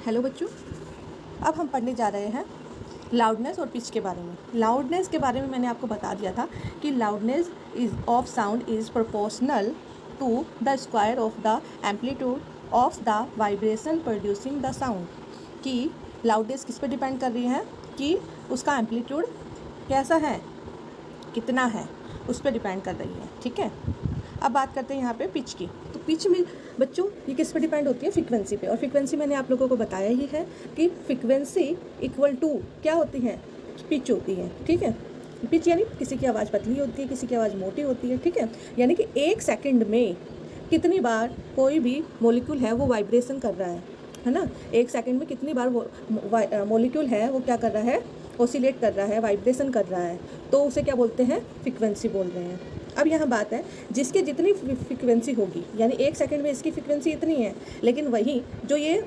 Hello बच्चों, अब हम पढ़ने जा रहे हैं लाउडनेस और पिच के बारे में। लाउडनेस के बारे में मैंने आपको बता दिया था कि loudness is of sound is proportional to the square of the amplitude of the vibration producing the sound. कि लाउडनेस किस पर डिपेंड कर रही है कि उसका एम्पलीट्यूड कैसा है, कितना है, उस पर डिपेंड कर रही है। ठीक है, अब बात करते हैं यहाँ पे पिच की। तो पिच में बच्चों ये किस पर डिपेंड होती है? फ्रीक्वेंसी पे। और फ्रीक्वेंसी मैंने आप लोगों को बताया ही है कि फ्रीक्वेंसी इक्वल टू क्या होती है? पिच होती है। ठीक है, पिच यानी किसी की आवाज़ पतली होती है, किसी की आवाज़ मोटी होती है। ठीक है, यानी कि एक सेकंड में कितनी बार कोई भी मॉलिक्यूल है वो वाइब्रेशन कर रहा है ना। एक सेकंड में कितनी बार वो मॉलिक्यूल है वो क्या कर रहा है? ऑसिलेट कर रहा है, वाइब्रेशन कर रहा है। तो उसे क्या बोलते हैं? फ्रीक्वेंसी बोल रहे हैं। अब यहाँ बात है, जिसकी जितनी फ्रीक्वेंसी होगी, यानी एक सेकंड में इसकी फ्रीक्वेंसी इतनी है, लेकिन वही जो ये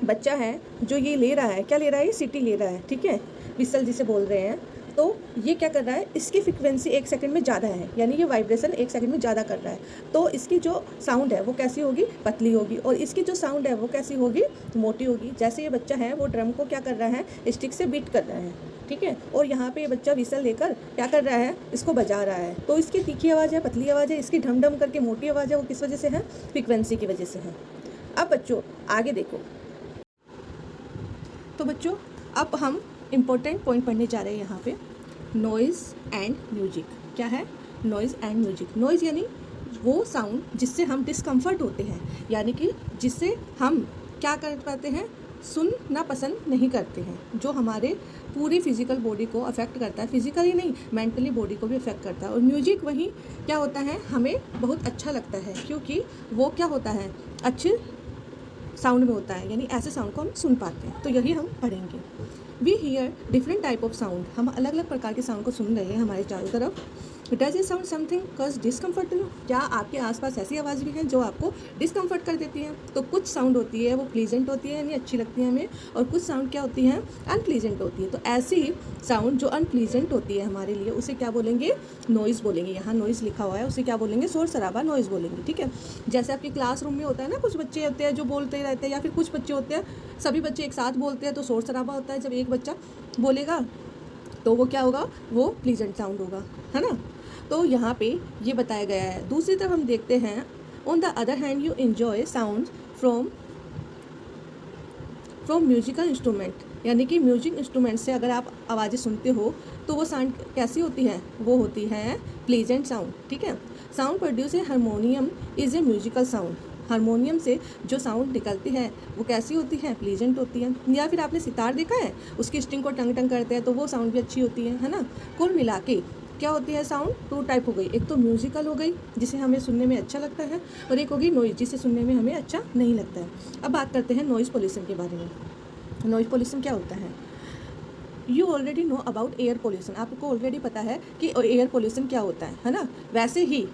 बच्चा है जो ये ले रहा है, क्या ले रहा है? सीटी ले रहा है। ठीक है, विसल जिसे बोल रहे हैं। तो ये क्या कर रहा है? इसकी फ्रीक्वेंसी एक सेकंड में ज़्यादा है, यानी ये वाइब्रेशन एक सेकंड में ज़्यादा कर रहा है। तो इसकी जो साउंड है वो कैसी होगी? पतली होगी। और इसकी जो साउंड है वो कैसी होगी? मोटी होगी। जैसे ये बच्चा है वो ड्रम को क्या कर रहा है? स्टिक से बीट कर रहा है। ठीक है, और यहाँ पे ये बच्चा विसल लेकर क्या कर रहा है? इसको बजा रहा है। तो इसकी तीखी आवाज़ है, पतली आवाज़ है, इसकी ढम ढम करके मोटी आवाज़ है, वो किस वजह से है? फ्रीक्वेंसी की वजह से है। अब बच्चों आगे देखो। तो बच्चों अब हम इम्पोर्टेंट पॉइंट पढ़ने जा रहे हैं यहाँ पे, नॉइज़ एंड म्यूजिक। क्या है? Noise and music. नॉइज़ यानी वो साउंड जिससे हम डिस्कम्फर्ट होते हैं, यानी कि जिससे हम क्या कर पाते हैं? सुनना पसंद नहीं करते हैं, जो हमारे पूरी फिजिकल बॉडी को अफेक्ट करता है। फिजिकली नहीं, मेंटली बॉडी को भी अफेक्ट करता है। और म्यूजिक वही क्या होता है? हमें बहुत अच्छा लगता है, क्योंकि वो क्या होता है? अच्छे साउंड में होता है, यानी ऐसे साउंड को हम सुन पाते हैं। तो यही हम पढ़ेंगे। We hear different type of sound. हम अलग अलग प्रकार के साउंड को सुन रहे हैं हमारे चारों तरफ। Does it sound something cause discomfort to you? क्या आपके आसपास ऐसी आवाज़ भी हैं जो आपको डिस्कम्फर्ट कर देती हैं? तो कुछ साउंड होती है वो प्लीजेंट होती है, यानी अच्छी लगती है हमें, और कुछ साउंड क्या होती हैं? अनप्लीजेंट होती है। तो ऐसी साउंड जो अनप्लीजेंट होती है हमारे लिए, उसे क्या बोलेंगे? नॉइज़ बोलेंगे। यहाँ नॉइज़ लिखा हुआ है, उसे क्या बोलेंगे? शोर शराबा नॉइज़ बोलेंगे। ठीक है, जैसे आपके क्लासरूम में होता है ना, कुछ बच्चे होते हैं जो बोलते रहते हैं, या फिर कुछ बच्चे होते हैं सभी बच्चे एक साथ बोलते हैं तो शोर शराबा होता है। जब एक बच्चा बोलेगा तो वो क्या होगा? वो प्लीजेंट साउंड होगा, है ना। तो यहाँ पे ये बताया गया है। दूसरी तरफ हम देखते हैं, on the other hand you enjoy sound from musical instrument, यानी कि म्यूजिक इंस्ट्रूमेंट से अगर आप आवाज़ें सुनते हो तो वो साउंड कैसी होती है? वो होती है प्लीजेंट साउंड। ठीक है, sound produce a harmonium is a musical sound. Harmonium से जो साउंड निकलती है वो कैसी होती है? प्लीजेंट होती है। या फिर आपने सितार देखा है, उसकी स्ट्रिंग को टंग टंग करते हैं तो वो साउंड भी अच्छी होती है ना। कुल मिला के क्या होती है? साउंड टू टाइप हो गई। एक तो म्यूजिकल हो गई जिसे हमें सुनने में अच्छा लगता है, और एक होगी नॉइज जिसे सुनने में हमें अच्छा नहीं लगता है। अब बात करते हैं नॉइज़ पोल्यूशन के बारे में। नॉइज़ पोल्यूशन क्या होता है? You already know about air pollution. आपको ऑलरेडी पता है कि एयर पोल्यूशन क्या होता है ना। वैसे ही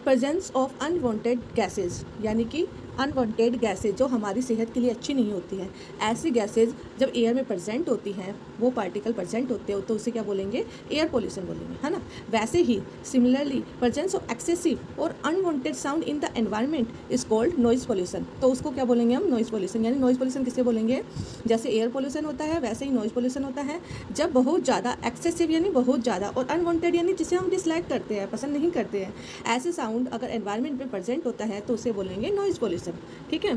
प्रेजेंस ऑफ अनवांटेड गैसेज, यानी कि अनवांटेड गैसेज जो हमारी सेहत के लिए अच्छी नहीं होती हैं, ऐसी गैसेज जब एयर में प्रेजेंट होती हैं, वो पार्टिकल प्रेजेंट होते हो, तो उसे क्या बोलेंगे? एयर पोल्यूशन बोलेंगे, है ना। वैसे ही सिमिलरली प्रेजेंस ऑफ एक्सेसिव और unwanted sound in the environment is called noise pollution. तो उसको क्या बोलेंगे हम? Noise pollution. यानी नॉइज पोल्यूशन किसे बोलेंगे? जैसे एयर पोल्यूशन होता है वैसे ही नॉइज पोल्यूशन होता है, जब बहुत ज़्यादा, एक्सेसिव यानी बहुत ज़्यादा, और अनवांटेड यानी जिसे हम डिसलाइक करते हैं, पसंद नहीं करते हैं, ऐसे साउंड अगर एनवायरनमेंट में प्रेजेंट होता है तो उसे बोलेंगे नॉइज पोल्यूशन। ठीक है,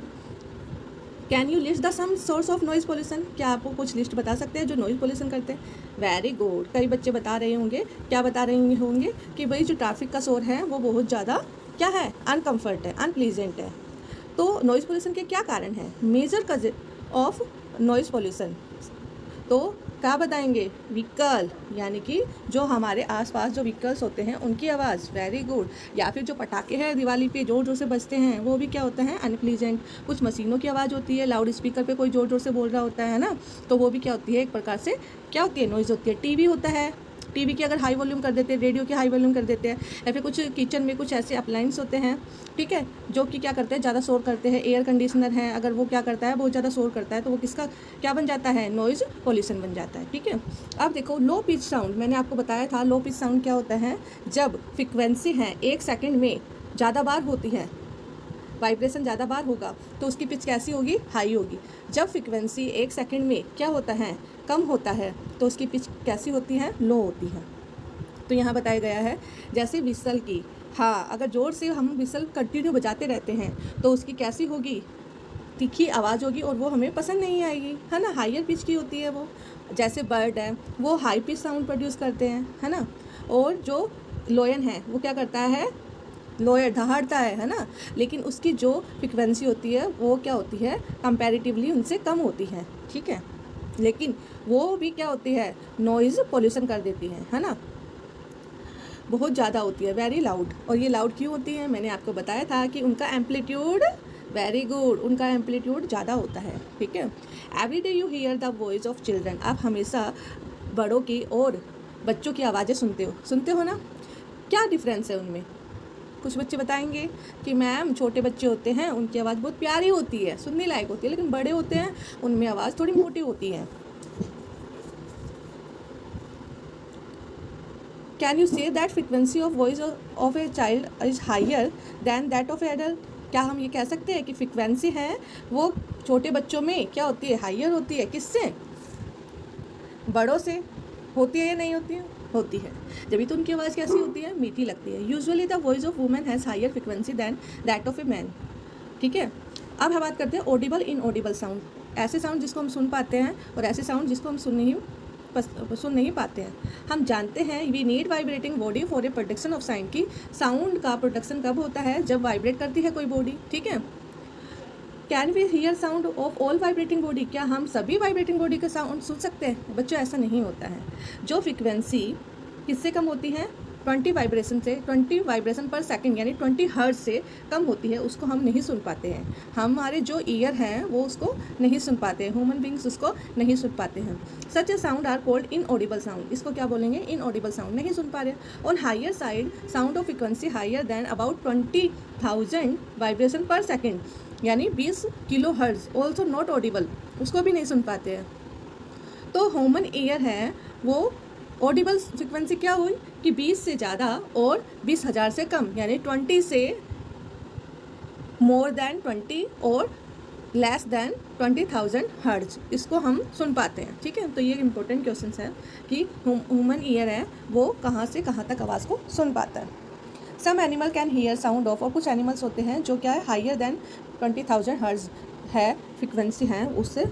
can you list the some source of noise pollution? क्या आपको कुछ लिस्ट बता सकते हैं जो नॉइज पोल्यूशन करते हैं? वेरी गुड, कई बच्चे बता रहे होंगे। क्या बता रहे होंगे? कि भाई जो ट्रैफिक का शोर है वो बहुत ज़्यादा क्या है? अनकम्फर्ट है, अनप्लीजेंट है। तो नॉइज पोल्यूशन के क्या कारण है? मेजर कज ऑफ नॉइज पोल्यूशन तो क्या बताएंगे? व्हीकल, यानी कि जो हमारे आसपास जो व्हीकल्स होते हैं उनकी आवाज़। Very good. या फिर जो पटाखे हैं दिवाली पे जोर जोर से बजते हैं वो भी क्या होता है? अनप्लीजेंट। कुछ मशीनों की आवाज़ होती है, लाउड स्पीकर पे कोई जोर जोर से बोल रहा होता है ना, तो वो भी क्या होती है? एक प्रकार से क्या होती है? नॉइज़ होती है। टीवी होता है, टीवी की अगर हाई वॉल्यूम कर देते हैं, रेडियो की हाई वॉल्यूम कर देते हैं, या फिर कुछ किचन में कुछ ऐसे अप्लायंस होते हैं, ठीक है, जो कि क्या करते हैं? ज़्यादा शोर करते हैं। एयर कंडीशनर है, अगर वो क्या करता है? बहुत ज़्यादा शोर करता है, तो वो किसका क्या बन जाता है? नॉइज़ पोल्यूशन बन जाता है। ठीक है, अब देखो लो पिच साउंड, मैंने आपको बताया था लो पिच साउंड क्या होता है? जब फ्रिक्वेंसी है एक सेकेंड में ज़्यादा बार होती है वाइब्रेशन ज़्यादा बार होगा तो उसकी पिच कैसी होगी, हाई होगी। जब फ्रिक्वेंसी 1 सेकंड में क्या होता है, कम होता है, तो उसकी पिच कैसी होती है, लो होती है। तो यहाँ बताया गया है जैसे विसल की, हाँ अगर ज़ोर से हम विसल कंटिन्यू बजाते रहते हैं तो उसकी कैसी होगी, तीखी आवाज़ होगी और वो हमें पसंद नहीं आएगी, है ना, हायर पिच की होती है वो। जैसे बर्ड है वो हाई पिच साउंड प्रोड्यूस करते हैं, है ना, और जो लोयन है वो क्या करता है, लोयर दहाड़ता है ना, लेकिन उसकी जो फ्रिक्वेंसी होती है वो क्या होती है, कंपैरेटिवली उनसे कम होती है, ठीक है, लेकिन वो भी क्या होती है, नॉइज़ पोल्यूशन कर देती है ना, बहुत ज़्यादा होती है, वेरी लाउड। और ये लाउड क्यों होती है, मैंने आपको बताया था कि उनका एम्पलीट्यूड, वेरी गुड, उनका एम्पलीट्यूड ज़्यादा होता है, ठीक है। Every day you here the voice of children, आप हमेशा बड़ों की और बच्चों की आवाज़ें सुनते हो ना, क्या डिफरेंस है उनमें। कुछ बच्चे बताएंगे कि मैम छोटे बच्चे होते हैं उनकी आवाज़ बहुत प्यारी होती है, सुनने लायक होती है, लेकिन बड़े होते हैं उनमें आवाज़ थोड़ी मोटी होती है। Can you say that frequency of voice of a child is higher than that of adult, क्या हम ये कह सकते हैं कि फ्रिक्वेंसी है वो छोटे बच्चों में क्या होती है, हायर होती है, किससे, बड़ों से होती है या नहीं होती है, होती है। जब तो उनकी आवाज़ कैसी होती है, मीठी लगती है। Usually the voice of women has higher frequency than that of a man, ठीक है। अब हम बात करते हैं ऑडिबल इनऑडिबल साउंड, ऐसे साउंड जिसको हम सुन पाते हैं और ऐसे साउंड जिसको हम सुन नहीं पाते हैं। हम जानते हैं we need vibrating body for a production of sound, की साउंड का प्रोडक्शन कब होता है, जब वाइब्रेट करती है कोई बॉडी, ठीक है। Can we hear sound of all vibrating body, क्या हम सभी वाइब्रेटिंग बॉडी का साउंड सुन सकते हैं, बच्चों ऐसा नहीं होता है। जो फ्रिक्वेंसी किससे कम होती है, 20 वाइब्रेशन पर सेकंड यानी 20 हर्ट्ज से कम होती है, उसको हम नहीं सुन पाते हैं। हमारे जो ईयर हैं वो उसको नहीं सुन पाते हैं, ह्यूमन बींग्स उसको नहीं सुन पाते हैं। Such a sound are called inaudible sound, इसको क्या बोलेंगे, इनऑडिबल साउंड, नहीं सुन पा रहे। On higher side sound of frequency higher than about 20,000 vibration per second यानी 20 kilo hertz also not audible, उसको भी नहीं सुन पाते हैं। तो ह्यूमन ईयर है वो ऑडिबल फ्रिक्वेंसी क्या हुई कि 20 से ज़्यादा और 20,000 से कम यानी 20 से मोर देन 20 और लेस देन 20,000 हर्ट्ज, इसको हम सुन पाते हैं, ठीक है। तो ये इंपॉर्टेंट क्वेश्चन है कि ह्यूमन ईयर है वो कहाँ से कहाँ तक आवाज़ को सुन पाता है। Some animal can hear sound of, और कुछ एनिमल्स होते हैं जो क्या है हायर देन 20,000 हर्ट्ज है फ्रिक्वेंसी है, उससे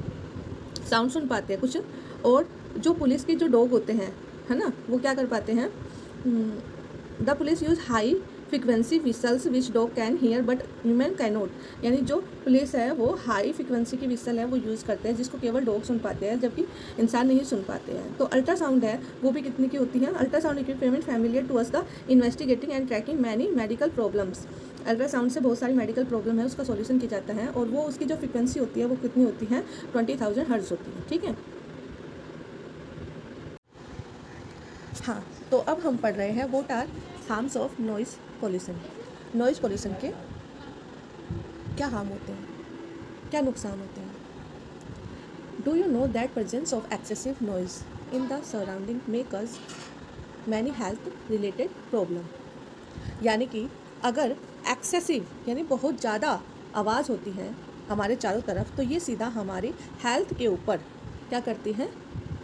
साउंड सुन पाते हैं कुछ। और जो पुलिस के जो डॉग होते हैं, है ना, वो क्या कर पाते हैं, the police use high frequency whistles which dog can hear but human can not, यानी जो पुलिस है वो हाई फ्रिक्वेंसी की विसल है वो यूज़ करते हैं जिसको केवल डॉग सुन पाते हैं जबकि इंसान नहीं सुन पाते हैं। तो अल्ट्रासाउंड है वो भी कितने की होती है, ultrasound equipment familiar to us the investigating and tracking many medical problems, ultrasound से बहुत सारी मेडिकल प्रॉब्लम है उसका सॉल्यूशन किया जाता है, और वो उसकी जो फ्रिक्वेंसी होती है वो कितनी होती है, 20,000 हर्ट्ज होती है, ठीक है। हाँ, तो अब हम पढ़ रहे हैं what are harms of noise pollution. Noise pollution के क्या हार्म होते हैं, क्या नुकसान होते हैं। Do you know that presence of excessive noise in the surrounding may cause many health related problem, यानी कि अगर एक्सेसिव यानी बहुत ज़्यादा आवाज़ होती है हमारे चारों तरफ तो ये सीधा हमारी हेल्थ के ऊपर क्या करती है,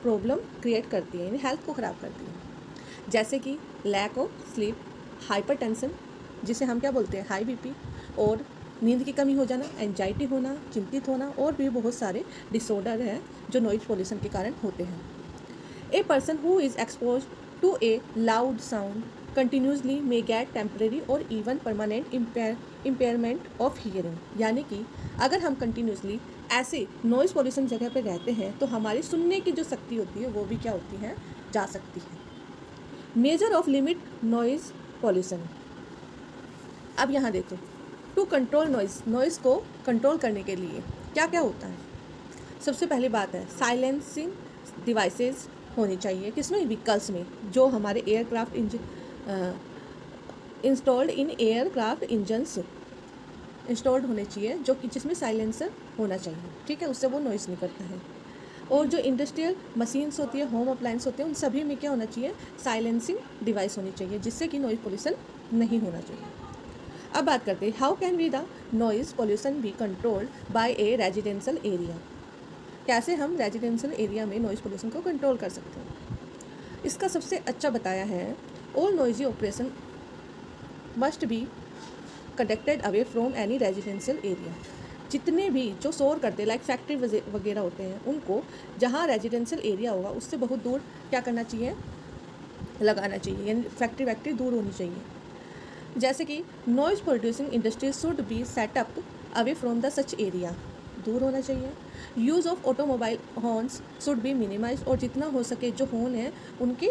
प्रॉब्लम क्रिएट करती है, यानी हेल्थ को ख़राब करती है। जैसे कि लैक ऑफ स्लीप, हाइपरटेंशन जिसे हम क्या बोलते हैं, हाई बीपी, और नींद की कमी हो जाना, एंजाइटी होना, चिंतित होना, और भी बहुत सारे डिसऑर्डर हैं जो नॉइज पोल्यूशन के कारण होते हैं। A person who is exposed to a loud sound continuously may get temporary और even permanent impairment of hearing, यानी कि अगर हम कंटिन्यूसली ऐसे नॉइज़ पोल्यूशन जगह पर रहते हैं तो हमारी सुनने की जो शक्ति होती है वो भी क्या होती है, जा सकती है। Measure of limit noise pollution, अब यहाँ देखो, टू कंट्रोल नॉइज़ को कंट्रोल करने के लिए क्या क्या होता है। सबसे पहली बात है साइलेंसिंग डिवाइसेस होनी चाहिए, किसमें, व्हीकल्स में, जो हमारे aircraft installed in aircraft engines installed होने चाहिए, जो कि जिसमें साइलेंसर होना चाहिए, ठीक है, उससे वो नॉइज़ नहीं करता है। और जो इंडस्ट्रियल मशीन्स होती है, होम अप्लायंस होते हैं, उन सभी में क्या होना चाहिए, साइलेंसिंग डिवाइस होनी चाहिए जिससे कि नॉइज़ पोल्यूशन नहीं होना चाहिए। अब बात करते हैं how can be the noise pollution be controlled by A residential area. कैसे हम रेजिडेंशियल एरिया में नॉइज़ पोल्यूशन को कंट्रोल कर सकते हैं। इसका सबसे अच्छा बताया है all noisy operation must be conducted away from any residential area. जितने भी जो शोर करते हैं लाइक फैक्ट्री वगैरह होते हैं उनको जहाँ रेजिडेंशियल एरिया होगा उससे बहुत दूर क्या करना चाहिए, लगाना चाहिए, यानी फैक्ट्री दूर होनी चाहिए। जैसे कि noise producing industry should be set up away from the such area, दूर होना चाहिए। Use of automobile horns should be minimize, और जितना हो सके जो हॉर्न है उनकी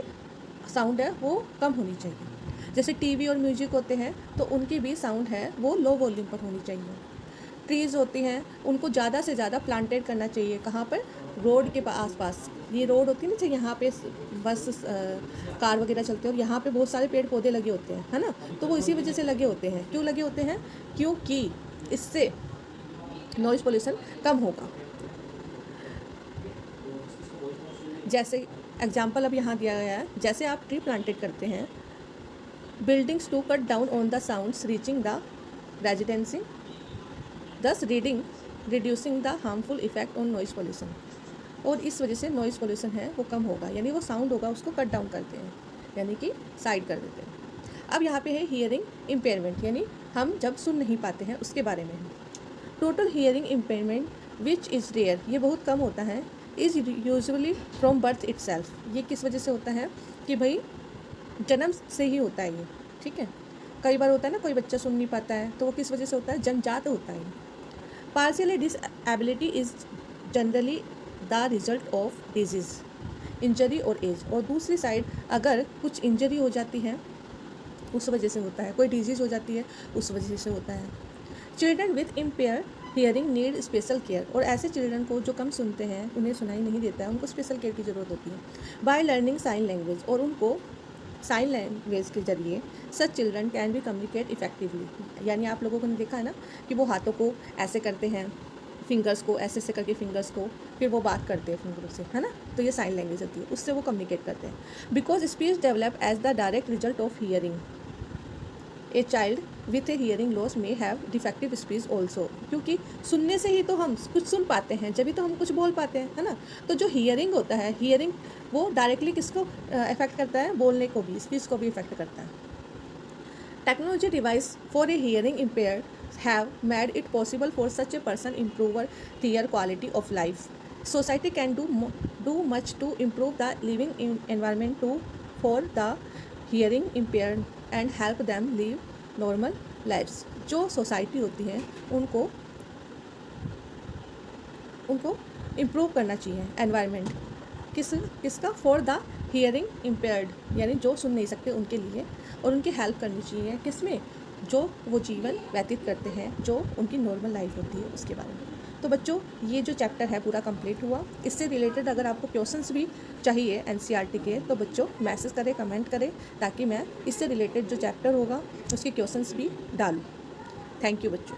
साउंड है वो कम होनी चाहिए। जैसे टीवी और म्यूजिक होते हैं तो उनकी भी साउंड है वो लो वॉल्यूम पर होनी चाहिए। ट्रीज़ होती हैं उनको ज़्यादा से ज़्यादा प्लांटेड करना चाहिए, कहाँ पर, रोड के आसपास। ये रोड होती है ना, चाहिए यहाँ पे बस कार वगैरह चलते हैं और यहाँ पे बहुत सारे पेड़ पौधे लगे होते हैं, है ना, तो वो इसी वजह से लगे होते हैं। क्यों लगे होते हैं? क्योंकि इससे नॉइज़ पोल्यूशन कम होगा। जैसे एग्जाम्पल अब यहाँ दिया गया है, जैसे आप ट्री प्लांटेड करते हैं, buildings to cut down on the sounds reaching the residency, thus reducing the harmful effect on noise pollution. और इस वजह से नॉइज़ पोल्यूशन है वो कम होगा, यानी वो साउंड होगा उसको कट डाउन करते हैं, यानी कि साइड कर देते हैं। अब यहाँ पे है हियरिंग इम्पेयरमेंट, यानी हम जब सुन नहीं पाते हैं उसके बारे में है। Total hearing impairment which is rare, ये बहुत कम होता है। Is usually from birth itself, ये किस वजह से होता है कि भाई जन्म से ही होता है ये, ठीक है। कई बार होता है ना कोई बच्चा सुन नहीं पाता है तो वो किस वजह से होता है, जन्मजात होता है। Partial disability is generally the result of disease, injury और एज। और दूसरी साइड अगर कुछ इंजरी हो जाती है उस वजह से होता है, कोई डिजीज़ हो जाती है उस वजह से होता है। Children with empire hearing need special care, और ऐसे चिल्ड्रन को जो कम सुनते हैं, उन्हें सुनाई नहीं देता है, उनको स्पेशल केयर की ज़रूरत होती है। बाय लर्निंग साइन लैंग्वेज, और उनको साइन लैंग्वेज के जरिए such children can be communicate effectively. यानी आप लोगों को ने देखा है ना कि वो हाथों को ऐसे करते हैं, फिंगर्स को ऐसे ऐसे करके फिंगर्स को, फिर वो बात करते हैं फिंगरों से, है ना, तो ये साइन लैंग्वेज होती है, उससे वो कम्युनिकेट करते हैं। Because speech develop as the direct result of hearing, a child with a hearing loss may have defective speech also, क्योंकि सुनने से ही तो हम कुछ सुन पाते हैं, जब भी तो हम कुछ बोल पाते हैं, है ना। तो जो हियरिंग होता है, हियरिंग वो डायरेक्टली किसको इफेक्ट करता है, बोलने को भी, स्पीच को भी इफेक्ट करता है। Technology device for a hearing impaired have made it possible for such a person improve their quality of life. Society can do much to improve the living environment for the hearing impaired and help them live normal lives. जो society होती है उनको improve करना चाहिए environment, किसका, for the hearing impaired, यानी जो सुन नहीं सकते उनके लिए, और उनकी हेल्प करनी चाहिए किसमें, जो वो जीवन व्यतीत करते हैं, जो उनकी नॉर्मल लाइफ होती है उसके बारे में। तो बच्चों ये जो चैप्टर है पूरा कंप्लीट हुआ। इससे रिलेटेड अगर आपको क्वेश्चंस भी चाहिए एनसीईआरटी के तो बच्चों मैसेज करें, कमेंट करें, ताकि मैं इससे रिलेटेड जो चैप्टर होगा उसके क्वेश्चंस भी डालूँ। थैंक यू बच्चों।